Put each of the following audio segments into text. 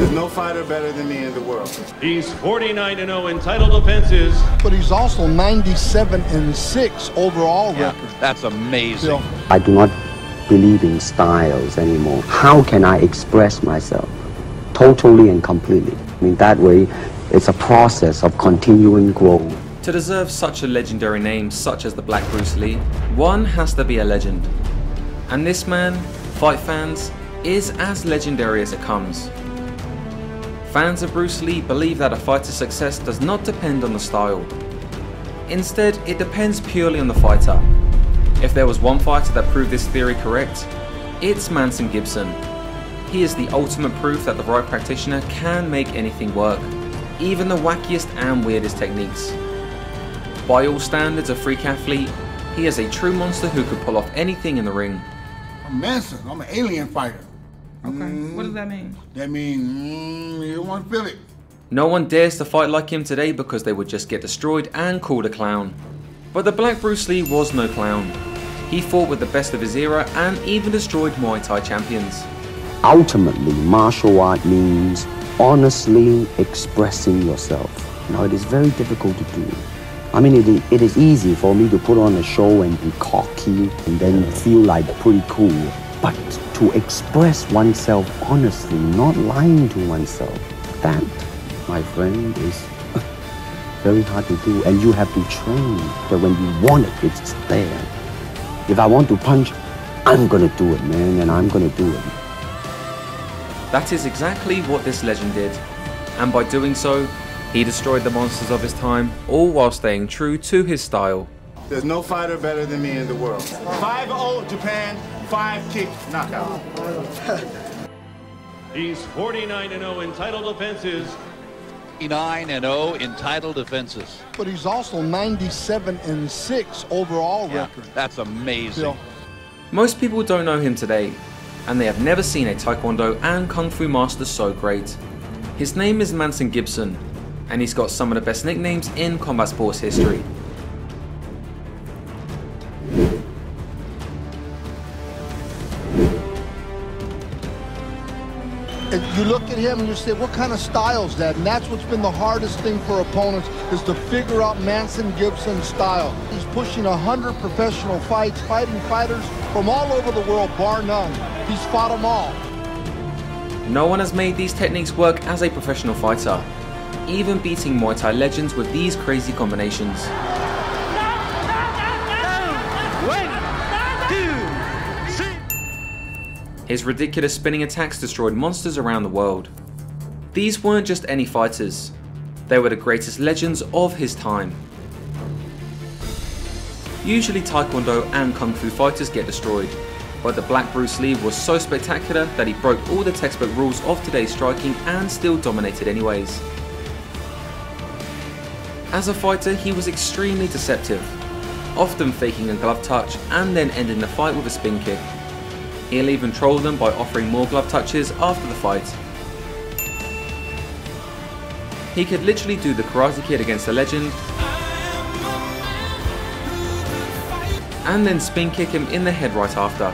There's no fighter better than me in the world. He's 49-0 in title defenses. But he's also 97-6 overall record. That's amazing. I do not believe in styles anymore. How can I express myself totally and completely? I mean, that way, it's a process of continuing growth. To deserve such a legendary name such as the Black Bruce Lee, one has to be a legend. And this man, fight fans, is as legendary as it comes. Fans of Bruce Lee believe that a fighter's success does not depend on the style. Instead, it depends purely on the fighter. If there was one fighter that proved this theory correct, it's Manson Gibson. He is the ultimate proof that the right practitioner can make anything work, even the wackiest and weirdest techniques. By all standards of freak athlete, he is a true monster who could pull off anything in the ring. I'm Manson. I'm an alien fighter. Okay, what does that mean? That means you won't feel it. No one dares to fight like him today because they would just get destroyed and called a clown. But the Black Bruce Lee was no clown. He fought with the best of his era and even destroyed Muay Thai champions. Ultimately, martial art means honestly expressing yourself. Now, it is very difficult to do. I mean, it is easy for me to put on a show and be cocky and then feel like pretty cool. But to express oneself honestly, not lying to oneself, that, my friend, is very hard to do. And you have to train that when you want it, it's there. If I want to punch, I'm gonna do it, man, and I'm gonna do it. That is exactly what this legend did. And by doing so, he destroyed the monsters of his time, all while staying true to his style. There's no fighter better than me in the world. 5-0 Japan, 5-kick knockout. He's 49-0 in title defenses. 9-0 in title defenses. But he's also 97-6 overall record. That's amazing. Most people don't know him today, and they have never seen a Taekwondo and Kung Fu master so great. His name is Manson Gibson, and he's got some of the best nicknames in combat sports history. And you look at him and you say, what kind of style is that? And that's what's been the hardest thing for opponents, is to figure out Manson Gibson's style. He's pushing 100 professional fights, fighting fighters from all over the world, bar none. He's fought them all. No one has made these techniques work as a professional fighter, even beating Muay Thai legends with these crazy combinations. His ridiculous spinning attacks destroyed monsters around the world. These weren't just any fighters, they were the greatest legends of his time. Usually Taekwondo and Kung Fu fighters get destroyed, but the Black Bruce Lee was so spectacular that he broke all the textbook rules of today's striking and still dominated anyways. As a fighter, he was extremely deceptive, often faking a glove touch and then ending the fight with a spin kick. He'll even troll them by offering more glove touches after the fight. He could literally do the Karate Kid against a legend and then spin kick him in the head right after.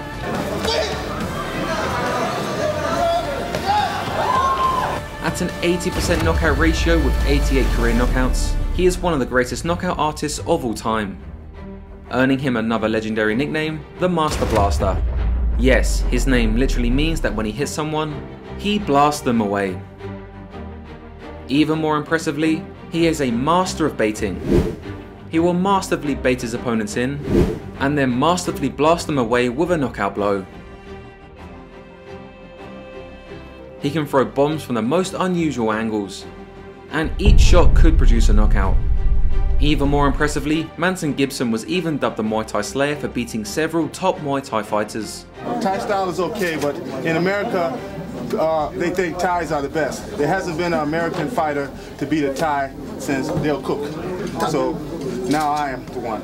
At an 80% knockout ratio with 88 career knockouts, he is one of the greatest knockout artists of all time, earning him another legendary nickname, the Master Blaster. Yes, his name literally means that when he hits someone, he blasts them away. Even more impressively, he is a master of baiting. He will masterfully bait his opponents in, and then masterfully blast them away with a knockout blow. He can throw bombs from the most unusual angles, and each shot could produce a knockout. Even more impressively, Manson Gibson was even dubbed the Muay Thai Slayer for beating several top Muay Thai fighters. Thai style is okay, but in America, they think Thais are the best. There hasn't been an American fighter to beat a Thai since Dale Cook. So now I am the one.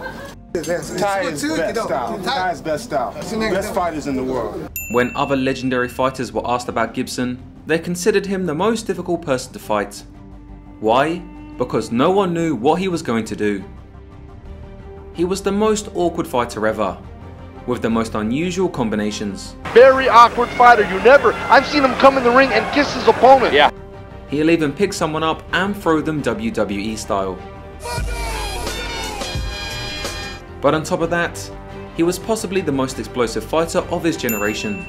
Thai is best style. Thai is best style. Best fighters in the world. When other legendary fighters were asked about Gibson, they considered him the most difficult person to fight. Why? Because no one knew what he was going to do. He was the most awkward fighter ever. with the most unusual combinations. Very awkward fighter. I've seen him come in the ring and kiss his opponent. Yeah. He'll even pick someone up and throw them WWE style. But on top of that, he was possibly the most explosive fighter of his generation.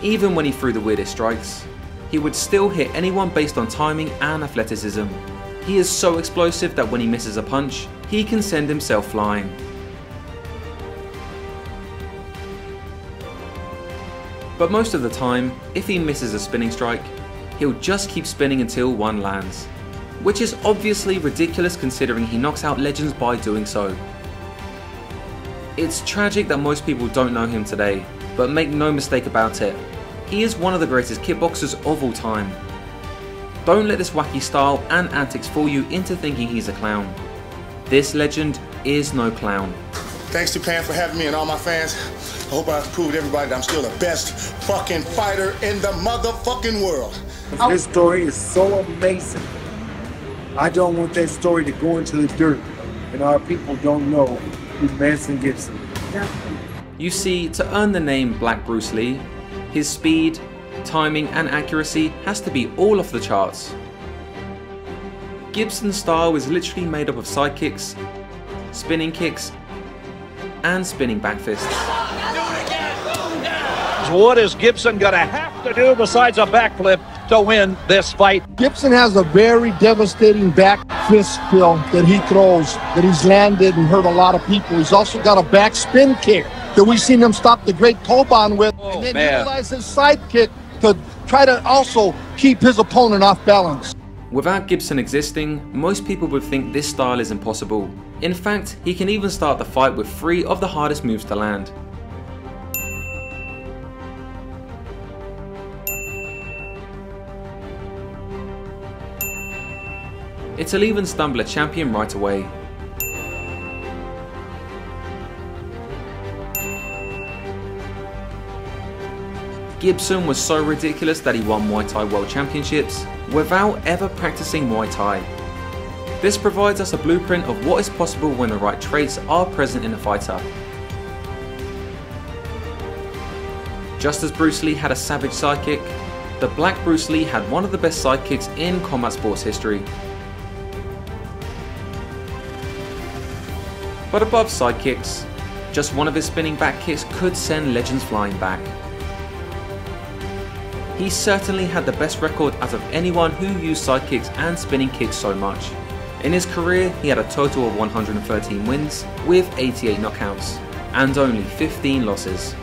Even when he threw the weirdest strikes, he would still hit anyone based on timing and athleticism. He is so explosive that when he misses a punch, he can send himself flying. But most of the time, if he misses a spinning strike, he'll just keep spinning until one lands. Which is obviously ridiculous considering he knocks out legends by doing so. It's tragic that most people don't know him today, but make no mistake about it, he is one of the greatest kickboxers of all time. Don't let this wacky style and antics fool you into thinking he's a clown. This legend is no clown. Thanks to Pan for having me and all my fans. I hope I've proved everybody that I'm still the best fucking fighter in the motherfucking world. This story is so amazing. I don't want that story to go into the dirt and our people don't know who Manson Gibson is. You see, to earn the name Black Bruce Lee, his speed, timing and accuracy has to be all off the charts. Gibson's style is literally made up of side kicks, spinning kicks, and spinning back fists. What is Gibson gonna have to do besides a backflip to win this fight? Gibson has a very devastating back fist, Phil, that he throws, that he's landed and hurt a lot of people. He's also got a back spin kick that we've seen him stop the great Coban with, and then utilize his side kick to try to also keep his opponent off balance. Without Gibson existing, most people would think this style is impossible. In fact, he can even start the fight with 3 of the hardest moves to land. It'll even stumble a champion right away. Gibson was so ridiculous that he won Muay Thai World Championships without ever practicing Muay Thai. This provides us a blueprint of what is possible when the right traits are present in a fighter. Just as Bruce Lee had a savage sidekick, the Black Bruce Lee had one of the best sidekicks in combat sports history. But above sidekicks, just one of his spinning back kicks could send legends flying back. He certainly had the best record out of anyone who used sidekicks and spinning kicks so much. In his career, he had a total of 113 wins with 88 knockouts and only 15 losses.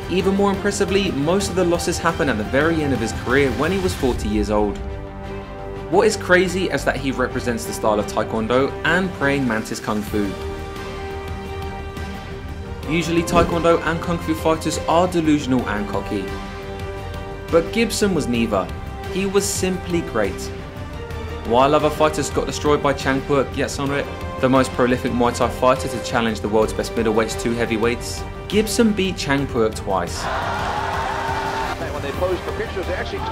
Even more impressively, most of the losses happened at the very end of his career when he was 40 years old. What is crazy is that he represents the style of Taekwondo and praying mantis Kung Fu. Usually Taekwondo and Kung Fu fighters are delusional and cocky. But Gibson was neither. He was simply great. While other fighters got destroyed by Changpuek, Kiatsongrit, the most prolific Muay Thai fighter to challenge the world's best middleweights to heavyweights, Gibson beat Changpuek twice. When they pose for pictures, there's that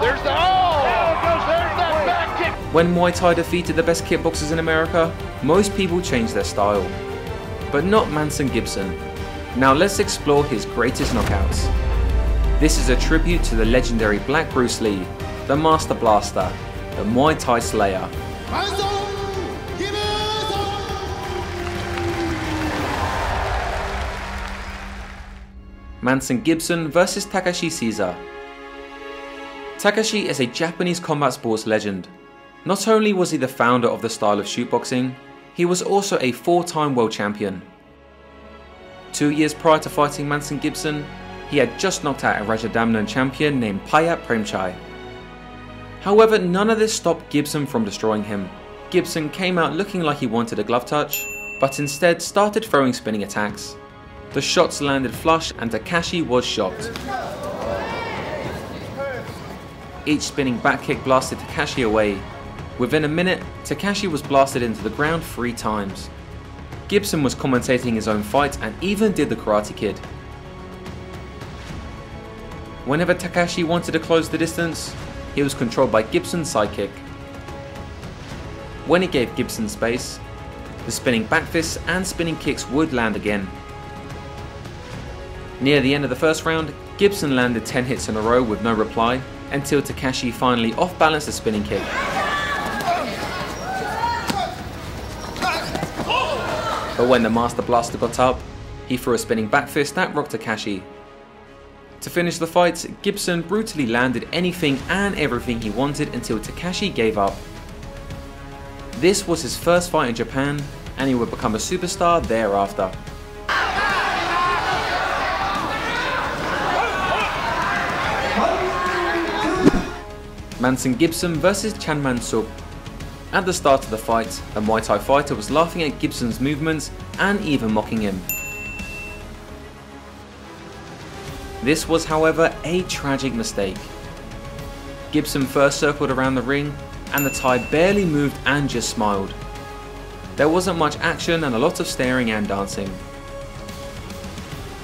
back kick. When Muay Thai defeated the best kickboxers in America, most people changed their style. But not Manson Gibson. Now let's explore his greatest knockouts. This is a tribute to the legendary Black Bruce Lee, the Master Blaster, the Muay Thai Slayer. Manson Gibson vs Takeshi Caesar. Takeshi is a Japanese combat sports legend. Not only was he the founder of the style of shootboxing, he was also a 4-time world champion. 2 years prior to fighting Manson Gibson, he had just knocked out a Rajadamnern champion named Payat Premchai. However, none of this stopped Gibson from destroying him. Gibson came out looking like he wanted a glove touch, but instead started throwing spinning attacks. The shots landed flush and Takeshi was shocked. Each spinning back kick blasted Takeshi away. Within a minute, Takeshi was blasted into the ground 3 times. Gibson was commentating his own fight and even did the Karate Kid. Whenever Takeshi wanted to close the distance, he was controlled by Gibson's sidekick. When he gave Gibson space, The spinning back fists and spinning kicks would land again. Near the end of the first round, Gibson landed 10 hits in a row with no reply, until Takeshi finally off-balanced a spinning kick. But when the Master Blaster got up, he threw a spinning back fist that rocked Takeshi. To finish the fight, Gibson brutally landed anything and everything he wanted until Takeshi gave up. This was his first fight in Japan, and he would become a superstar thereafter. Manson Gibson vs Chanman. At the start of the fight, the Muay Thai fighter was laughing at Gibson's movements and even mocking him. This was, however, a tragic mistake. Gibson first circled around the ring, and the Thai barely moved and just smiled. There wasn't much action and a lot of staring and dancing.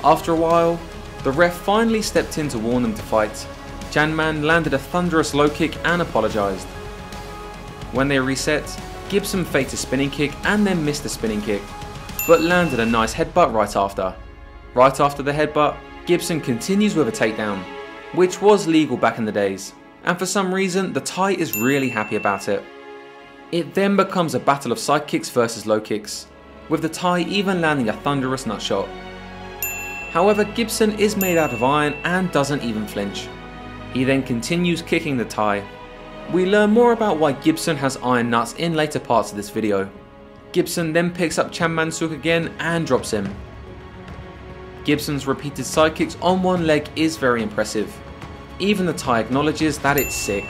After a while, the ref finally stepped in to warn them to fight. Chanman landed a thunderous low kick and apologised. When they reset, Gibson faked a spinning kick and then missed a spinning kick, but landed a nice headbutt right after. Right after the headbutt, Gibson continues with a takedown, which was legal back in the days, and for some reason the Thai is really happy about it. It then becomes a battle of side kicks versus low kicks, with the Thai even landing a thunderous nut shot. However, Gibson is made out of iron and doesn't even flinch. He then continues kicking the Thai. We learn more about why Gibson has iron nuts in later parts of this video. Gibson then picks up Chanman again and drops him. Gibson's repeated side kicks on one leg is very impressive. Even the Thai acknowledges that it's sick.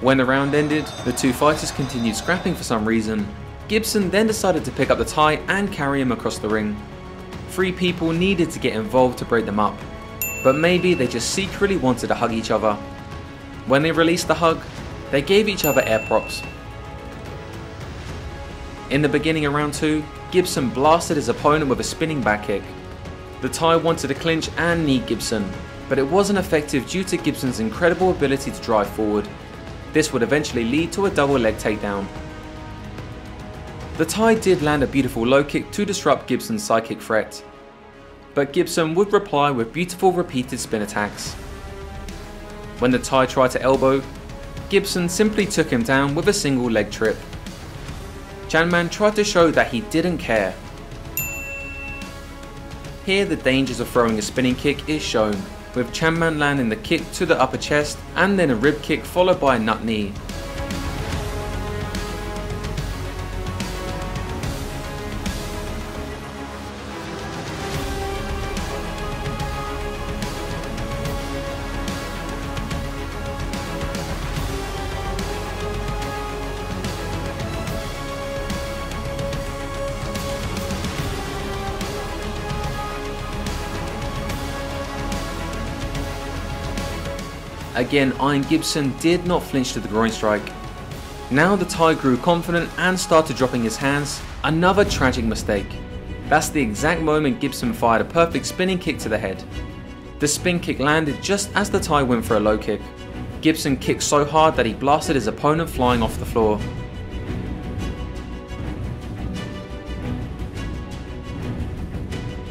When the round ended, the two fighters continued scrapping for some reason. Gibson then decided to pick up the Thai and carry him across the ring. 3 people needed to get involved to break them up, but maybe they just secretly wanted to hug each other. When they released the hug, they gave each other air props. In the beginning of round 2, Gibson blasted his opponent with a spinning back kick. The Thai wanted to clinch and knee Gibson, but it wasn't effective due to Gibson's incredible ability to drive forward. This would eventually lead to a double leg takedown. The Thai did land a beautiful low kick to disrupt Gibson's side kick threat, but Gibson would reply with beautiful repeated spin attacks. When the Thai tried to elbow, Gibson simply took him down with a single leg trip. Chanman tried to show that he didn't care. Here the dangers of throwing a spinning kick is shown, with Chanman landing the kick to the upper chest and then a rib kick followed by a nut knee. Again, Iron Gibson did not flinch to the groin strike. Now the Thai grew confident and started dropping his hands, another tragic mistake. That's the exact moment Gibson fired a perfect spinning kick to the head. The spin kick landed just as the Thai went for a low kick. Gibson kicked so hard that he blasted his opponent flying off the floor.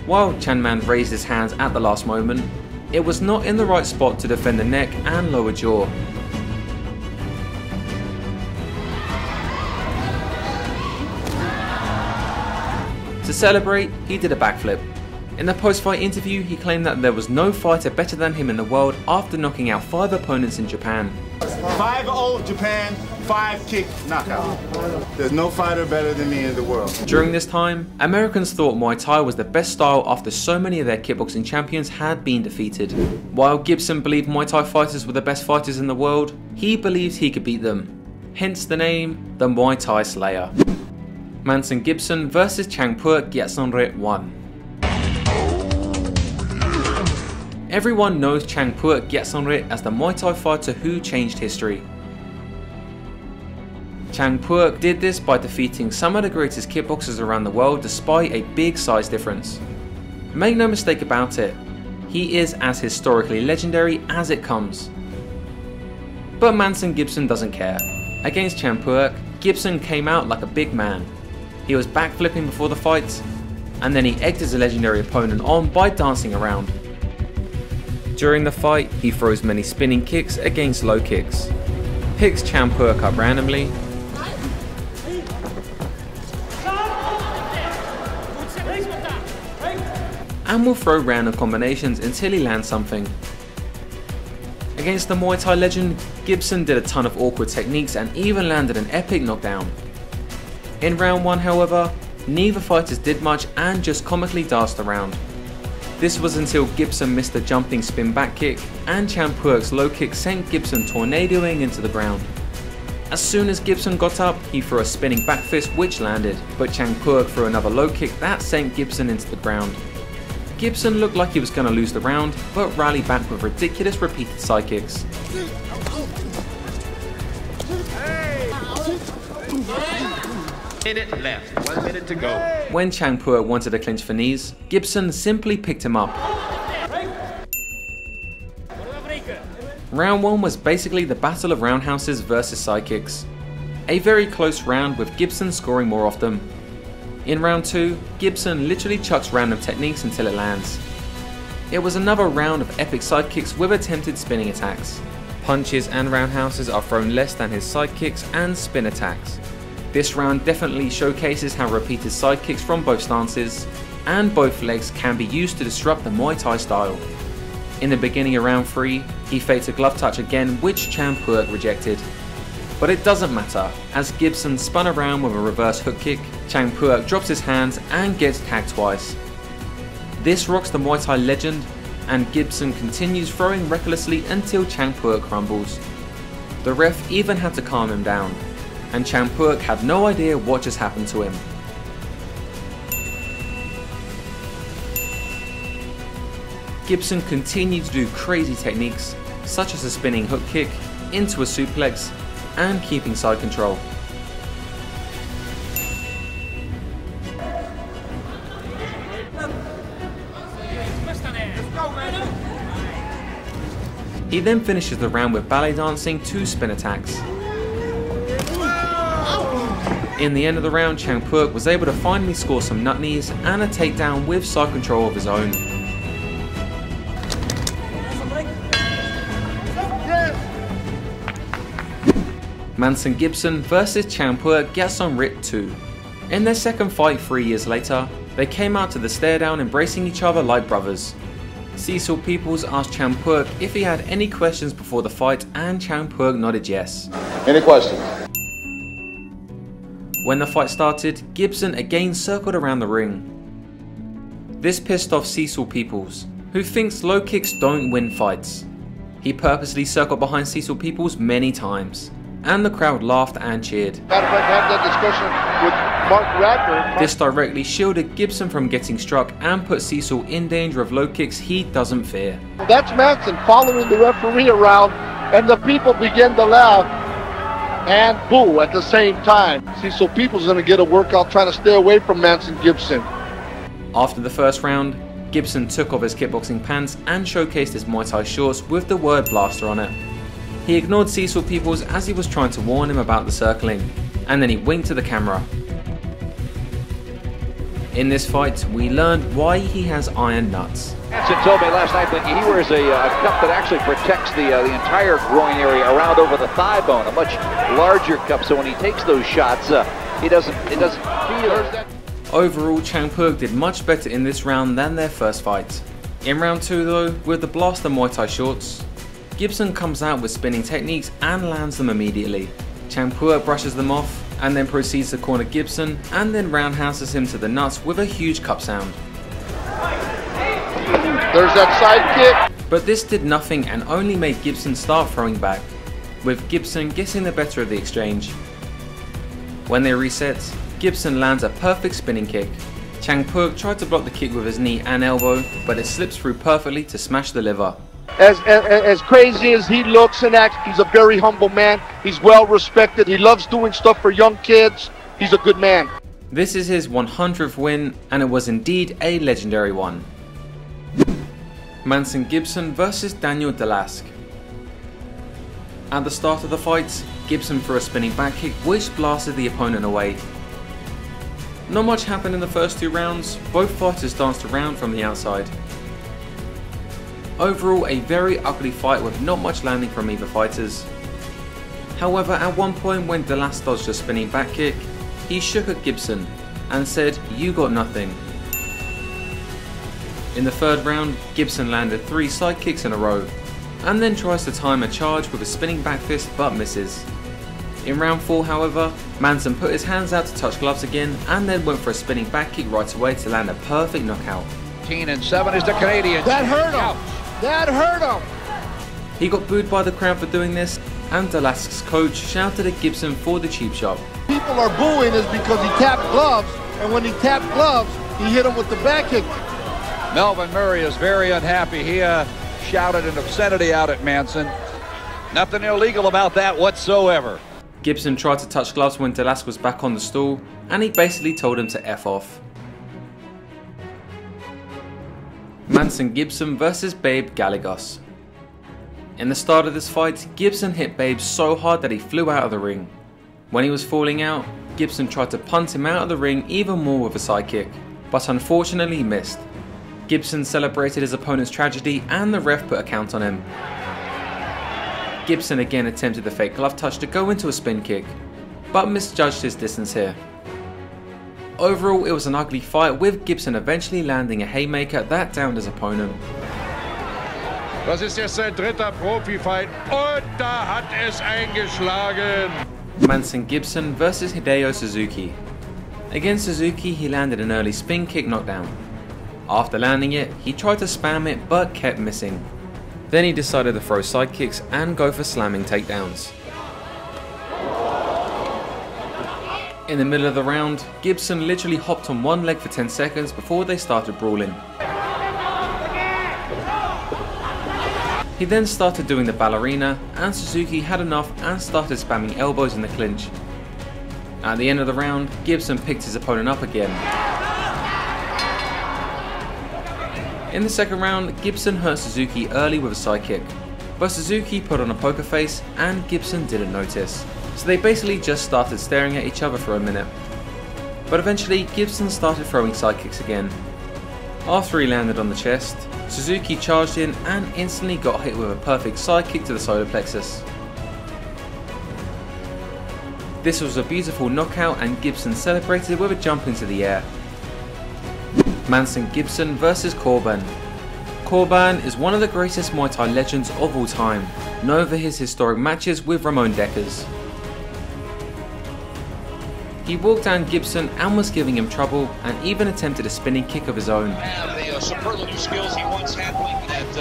While Chanman raised his hands at the last moment, it was not in the right spot to defend the neck and lower jaw. To celebrate, he did a backflip. In the post-fight interview, he claimed that there was no fighter better than him in the world after knocking out 5 opponents in Japan. 5-0 Japan, 5-kick knockout. There's no fighter better than me in the world. During this time, Americans thought Muay Thai was the best style after so many of their kickboxing champions had been defeated. While Gibson believed Muay Thai fighters were the best fighters in the world, he believed he could beat them. Hence the name, the Muay Thai Slayer. Manson Gibson vs Changpuek Kiatsongrit 1. Everyone knows Changpuek Kiatsongrit as the Muay Thai fighter who changed history. Changpuek did this by defeating some of the greatest kickboxers around the world despite a big size difference. Make no mistake about it, he is as historically legendary as it comes. But Manson Gibson doesn't care. Against Changpuek, Gibson came out like a big man. He was backflipping before the fight, and then he egged his legendary opponent on by dancing around. During the fight, he throws many spinning kicks against low kicks, picks Changpuek up randomly, and will throw random combinations until he lands something. Against the Muay Thai legend, Gibson did a ton of awkward techniques and even landed an epic knockdown. In round 1, however, neither fighters did much and just comically danced around. This was until Gibson missed a jumping spin back kick and Changpuek's low kick sent Gibson tornadoing into the ground. As soon as Gibson got up, he threw a spinning back fist which landed, but Changpuek threw another low kick that sent Gibson into the ground. Gibson looked like he was going to lose the round, but rallied back with ridiculous repeated side kicks. Minute left, 1 minute to go. When Changpuek wanted to clinch for knees, Gibson simply picked him up. Round 1 was basically the battle of roundhouses versus side kicks. A very close round with Gibson scoring more often. In round 2, Gibson literally chucks random techniques until it lands. It was another round of epic side kicks with attempted spinning attacks. Punches and roundhouses are thrown less than his side kicks and spin attacks. This round definitely showcases how repeated side kicks from both stances and both legs can be used to disrupt the Muay Thai style. In the beginning of round 3, he faked a glove touch again which Changpuek rejected. But it doesn't matter, as Gibson spun around with a reverse hook kick, Changpuek drops his hands and gets tagged twice. This rocks the Muay Thai legend, and Gibson continues throwing recklessly until Changpuek crumbles. The ref even had to calm him down, and Changpuek had no idea what just happened to him. Gibson continued to do crazy techniques, such as a spinning hook kick, into a suplex, and keeping side control. He then finishes the round with ballet dancing 2 spin attacks. In the end of the round, Changpuek was able to finally score some nut knees and a takedown with side control of his own. Manson Gibson vs Changpuek Kiatsongrit 2. In their second fight 3 years later, they came out to the stare down embracing each other like brothers. Cecil Peoples asked Changpuek if he had any questions before the fight and Changpuek nodded yes. Any questions? When the fight started, Gibson again circled around the ring. This pissed off Cecil Peoples, who thinks low kicks don't win fights. He purposely circled behind Cecil Peoples many times, and the crowd laughed and cheered. This directly shielded Gibson from getting struck and put Cecil in danger of low kicks he doesn't fear. That's Manson following the referee around, and the people begin to laugh and boo at the same time. Cecil Peoples going to get a workout trying to stay away from Manson Gibson. After the first round, Gibson took off his kickboxing pants and showcased his Muay Thai shorts with the word blaster on it. He ignored Cecil Peoples as he was trying to warn him about the circling, and then he winked to the camera. In this fight, we learned why he has iron nuts. Manson told me last night that he wears a cup that actually protects the entire groin area around over the thigh bone, a much larger cup, so when he takes those shots, it doesn't feel it. Overall, Changpuek did much better in this round than their first fight. In round 2 though, with the blaster Muay Thai shorts, Gibson comes out with spinning techniques and lands them immediately. Changpuek brushes them off and then proceeds to corner Gibson and then roundhouses him to the nuts with a huge cup sound. There's that side kick. But this did nothing and only made Gibson start throwing back, with Gibson getting the better of the exchange. When they reset, Gibson lands a perfect spinning kick. Changpuek tried to block the kick with his knee and elbow, but it slips through perfectly to smash the liver. As crazy as he looks and acts, he's a very humble man. He's well respected. He loves doing stuff for young kids. He's a good man. This is his 100th win, and it was indeed a legendary one. Manson Gibson vs Daniel Dlask. At the start of the fight, Gibson threw a spinning back kick which blasted the opponent away. Not much happened in the first 2 rounds, both fighters danced around from the outside. Overall, a very ugly fight with not much landing from either fighters. However, at one point when Dlask dodged a spinning back kick, he shook at Gibson and said, "You got nothing." In the 3rd round, Gibson landed 3 side kicks in a row, and then tries to time a charge with a spinning back fist but misses. In round 4, however, Manson put his hands out to touch gloves again and then went for a spinning back kick right away to land a perfect knockout. 15-7 is the Canadian. That hurt him! That hurt him! He got booed by the crowd for doing this, and Dlask's coach shouted at Gibson for the cheap shot. People are booing is because he tapped gloves, and when he tapped gloves, he hit him with the back kick. Melvin Murray is very unhappy. He shouted an obscenity out at Manson. Nothing illegal about that whatsoever. Gibson tried to touch gloves when Dlask was back on the stool, and he basically told him to F off. Manson Gibson versus Babe Gallegos. In the start of this fight, Gibson hit Babe so hard that he flew out of the ring. When he was falling out, Gibson tried to punt him out of the ring even more with a side kick, but unfortunately he missed. Gibson celebrated his opponent's tragedy and the ref put a count on him. Gibson again attempted the fake glove touch to go into a spin kick, but misjudged his distance here. Overall, it was an ugly fight, with Gibson eventually landing a haymaker that downed his opponent. Das ist jetzt sein 3. Profi-Fight und da hat es eingeschlagen. Manson Gibson versus Hideo Suzuki. Against Suzuki, he landed an early spin kick knockdown. After landing it, he tried to spam it but kept missing. Then he decided to throw side kicks and go for slamming takedowns. In the middle of the round, Gibson literally hopped on one leg for 10 seconds before they started brawling. He then started doing the ballerina, and Suzuki had enough and started spamming elbows in the clinch. At the end of the round, Gibson picked his opponent up again. In the 2nd round, Gibson hurt Suzuki early with a side kick, but Suzuki put on a poker face and Gibson didn't notice, so they basically just started staring at each other for a minute. But eventually, Gibson started throwing side kicks again. After he landed on the chest, Suzuki charged in and instantly got hit with a perfect side kick to the solar plexus. This was a beautiful knockout and Gibson celebrated with a jump into the air. Manson Gibson versus Coban. Coban is one of the greatest Muay Thai legends of all time, known for his historic matches with Ramon Deckers. He walked down Gibson and was giving him trouble, and even attempted a spinning kick of his own. The superlative skills he once had with that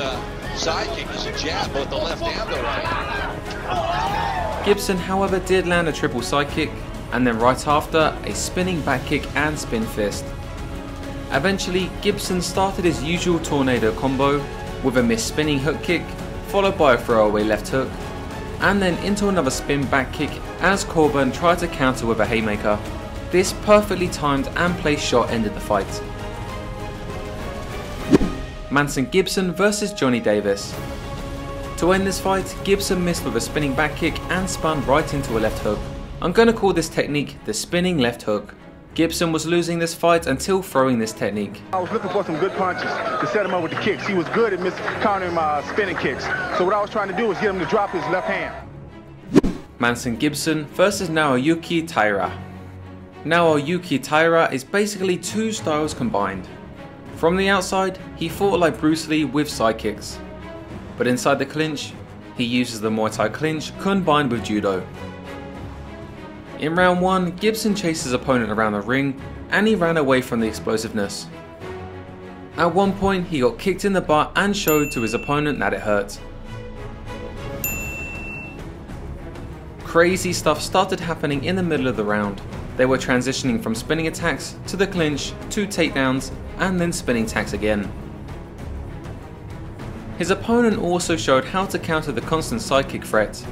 side kick is a jab, both the left and the right. Gibson, however, did land a triple side kick, and then right after, a spinning back kick and spin fist. Eventually, Gibson started his usual tornado combo with a missed spinning hook kick, followed by a throwaway left hook, and then into another spin back kick as Coban tried to counter with a haymaker. This perfectly timed and placed shot ended the fight. Manson Gibson versus Johnny Davis. To end this fight, Gibson missed with a spinning back kick and spun right into a left hook. I'm going to call this technique the spinning left hook. Gibson was losing this fight until throwing this technique. I was looking for some good punches to set him up with the kicks. He was good at countering my spinning kicks. So what I was trying to do was get him to drop his left hand. Manson Gibson versus Naoyuki Taira. Naoyuki Taira is basically 2 styles combined. From the outside, he fought like Bruce Lee with side kicks. But inside the clinch, he uses the Muay Thai clinch combined with Judo. In round 1, Gibson chased his opponent around the ring and he ran away from the explosiveness. At one point, he got kicked in the butt and showed to his opponent that it hurt. Crazy stuff started happening in the middle of the round. They were transitioning from spinning attacks to the clinch to takedowns and then spinning attacks again. His opponent also showed how to counter the constant sidekick threat,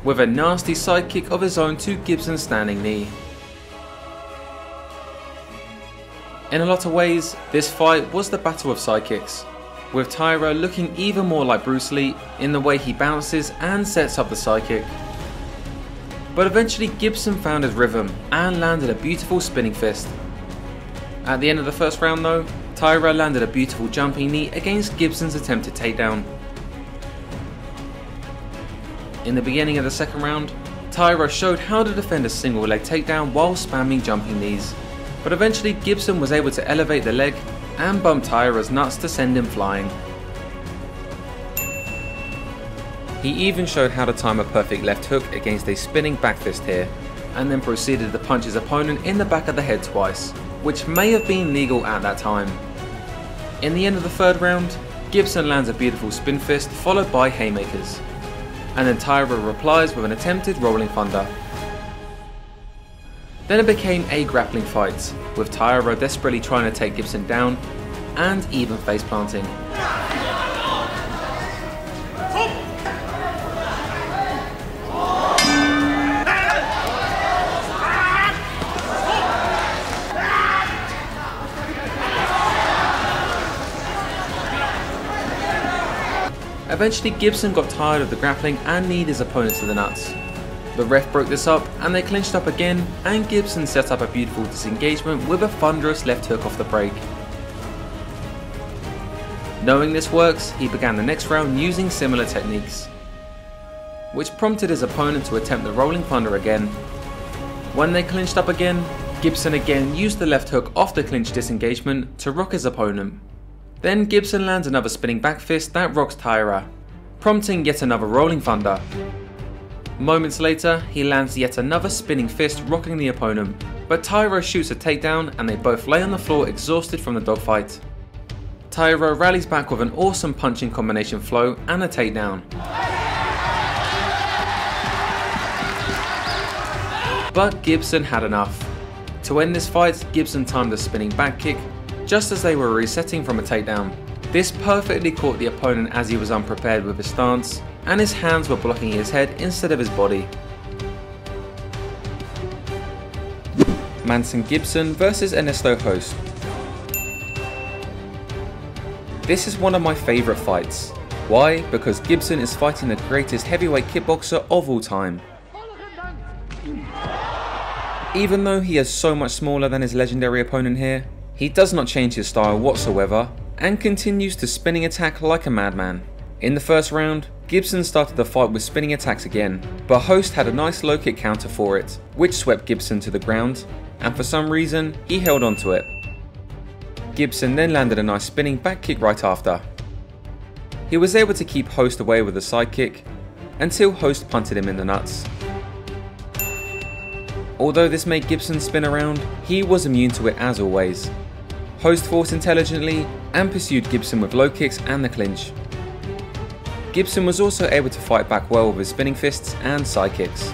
with a nasty sidekick of his own to Gibson's standing knee. In a lot of ways, this fight was the battle of sidekicks, with Taira looking even more like Bruce Lee in the way he bounces and sets up the sidekick. But eventually Gibson found his rhythm and landed a beautiful spinning fist. At the end of the first round though, Taira landed a beautiful jumping knee against Gibson's attempted takedown. In the beginning of the second round, Taira showed how to defend a single leg takedown while spamming jumping knees, but eventually Gibson was able to elevate the leg and bump Taira's nuts to send him flying. He even showed how to time a perfect left hook against a spinning back fist here, and then proceeded to punch his opponent in the back of the head twice, which may have been legal at that time. In the end of the third round, Gibson lands a beautiful spin fist followed by haymakers, and then Taira replies with an attempted rolling thunder. Then it became a grappling fight, with Taira desperately trying to take Gibson down and even face planting. Eventually Gibson got tired of the grappling and kneed his opponent to the nuts. The ref broke this up and they clinched up again, and Gibson set up a beautiful disengagement with a thunderous left hook off the break. Knowing this works, he began the next round using similar techniques, which prompted his opponent to attempt the rolling thunder again. When they clinched up again, Gibson again used the left hook off the clinch disengagement to rock his opponent. Then Gibson lands another spinning back fist that rocks Taira, prompting yet another rolling thunder. Moments later, he lands yet another spinning fist rocking the opponent, but Taira shoots a takedown and they both lay on the floor exhausted from the dogfight. Taira rallies back with an awesome punching combination flow and a takedown. But Gibson had enough. To end this fight, Gibson timed a spinning back kick just as they were resetting from a takedown. This perfectly caught the opponent as he was unprepared with his stance, and his hands were blocking his head instead of his body. Manson Gibson vs Ernesto Hoost. This is one of my favourite fights. Why? Because Gibson is fighting the greatest heavyweight kickboxer of all time. Even though he is so much smaller than his legendary opponent here, he does not change his style whatsoever and continues to spinning attack like a madman. In the first round, Gibson started the fight with spinning attacks again, but Hoost had a nice low kick counter for it, which swept Gibson to the ground, and for some reason he held on to it. Gibson then landed a nice spinning back kick right after. He was able to keep Hoost away with a side kick until Hoost punted him in the nuts. Although this made Gibson spin around, he was immune to it as always. Hoost fought intelligently and pursued Gibson with low kicks and the clinch. Gibson was also able to fight back well with his spinning fists and side kicks.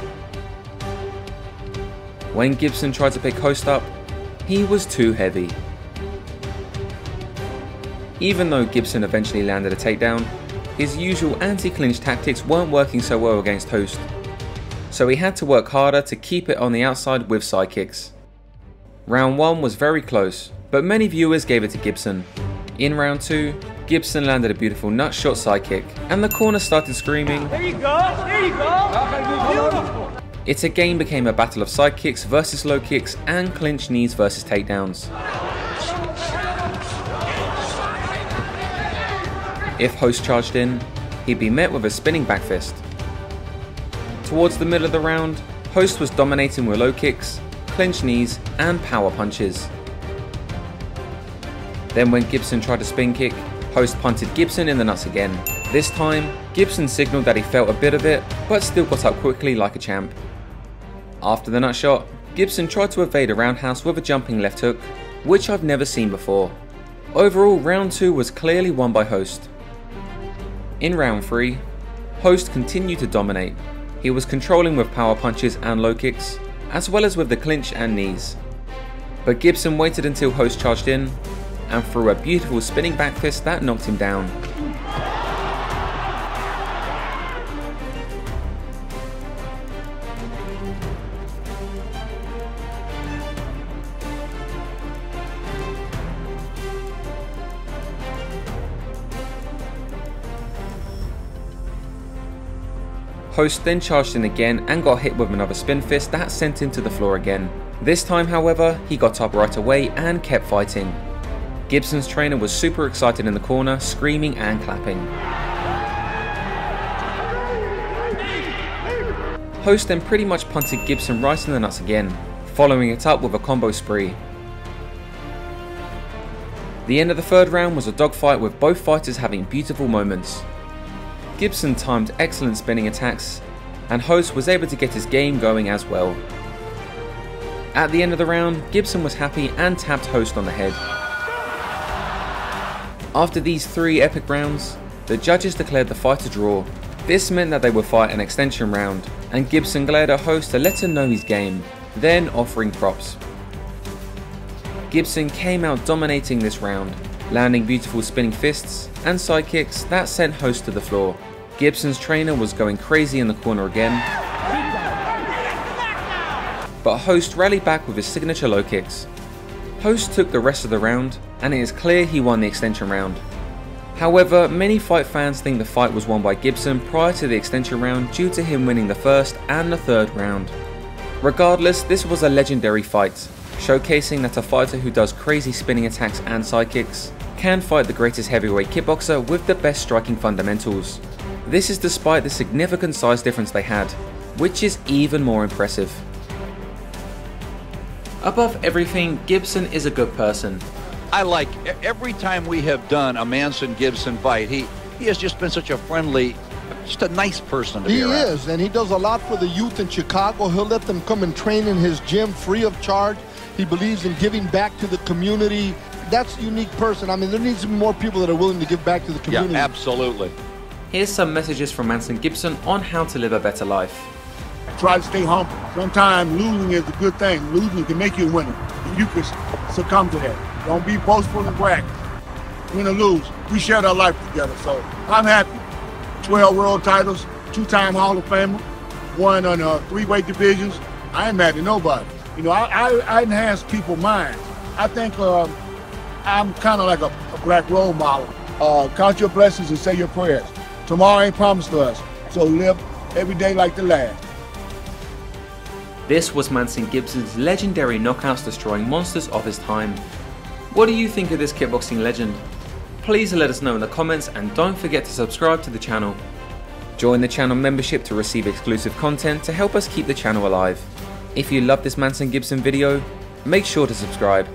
When Gibson tried to pick Hoost up, he was too heavy. Even though Gibson eventually landed a takedown, his usual anti-clinch tactics weren't working so well against Hoost, so he had to work harder to keep it on the outside with side kicks. Round 1 was very close, but many viewers gave it to Gibson. In round 2, Gibson landed a beautiful nut shot side kick, and the corner started screaming, "There you go, there you go!" It again became a battle of side kicks versus low kicks and clinch knees versus takedowns. If Hoost charged in, he'd be met with a spinning back fist. Towards the middle of the round, Hoost was dominating with low kicks, clinch knees and power punches. Then when Gibson tried to spin kick, Hoost punted Gibson in the nuts again. This time, Gibson signalled that he felt a bit of it, but still got up quickly like a champ. After the nut shot, Gibson tried to evade a roundhouse with a jumping left hook, which I've never seen before. Overall, round 2 was clearly won by Hoost. In round 3, Hoost continued to dominate. He was controlling with power punches and low kicks, as well as with the clinch and knees. But Gibson waited until Hoost charged in, and threw a beautiful spinning back fist that knocked him down. Hoost then charged in again and got hit with another spin fist that sent him to the floor again. This time, however, he got up right away and kept fighting. Gibson's trainer was super excited in the corner, screaming and clapping. Hoost then pretty much punted Gibson right in the nuts again, following it up with a combo spree. The end of the third round was a dogfight with both fighters having beautiful moments. Gibson timed excellent spinning attacks, and Hoost was able to get his game going as well. At the end of the round, Gibson was happy and tapped Hoost on the head. After these 3 epic rounds, the judges declared the fight a draw. This meant that they would fight an extension round, and Gibson glared at Hoost to let him know his game, then offering props. Gibson came out dominating this round, landing beautiful spinning fists and side kicks that sent Hoost to the floor. Gibson's trainer was going crazy in the corner again, but Hoost rallied back with his signature low kicks. Hoost took the rest of the round, and it is clear he won the extension round. However, many fight fans think the fight was won by Gibson prior to the extension round due to him winning the first and the third round. Regardless, this was a legendary fight, showcasing that a fighter who does crazy spinning attacks and side kicks can fight the greatest heavyweight kickboxer with the best striking fundamentals. This is despite the significant size difference they had, which is even more impressive. Above everything, Gibson is a good person. I like every time we have done a Manson Gibson fight, he has just been such a friendly, just a nice person to be around. He is, and he does a lot for the youth in Chicago. He'll let them come and train in his gym free of charge. He believes in giving back to the community. That's a unique person. I mean, there needs to be more people that are willing to give back to the community. Yeah, absolutely. Here's some messages from Manson Gibson on how to live a better life. Try to stay humble. Sometimes losing is a good thing. Losing can make you a winner. You can succumb to that. Don't be boastful and brag. Win or lose, we shared our life together, so I'm happy. 12 world titles, 2-time Hall of Famer, won on 3-weight divisions. I ain't mad at nobody. You know, I enhance people's minds. I think I'm kind of like a black role model. Count your blessings and say your prayers. Tomorrow ain't promised to us, so live every day like the last. This was Manson Gibson's legendary knockouts destroying monsters of his time. What do you think of this kickboxing legend? Please let us know in the comments, and don't forget to subscribe to the channel. Join the channel membership to receive exclusive content to help us keep the channel alive. If you love this Manson Gibson video, make sure to subscribe.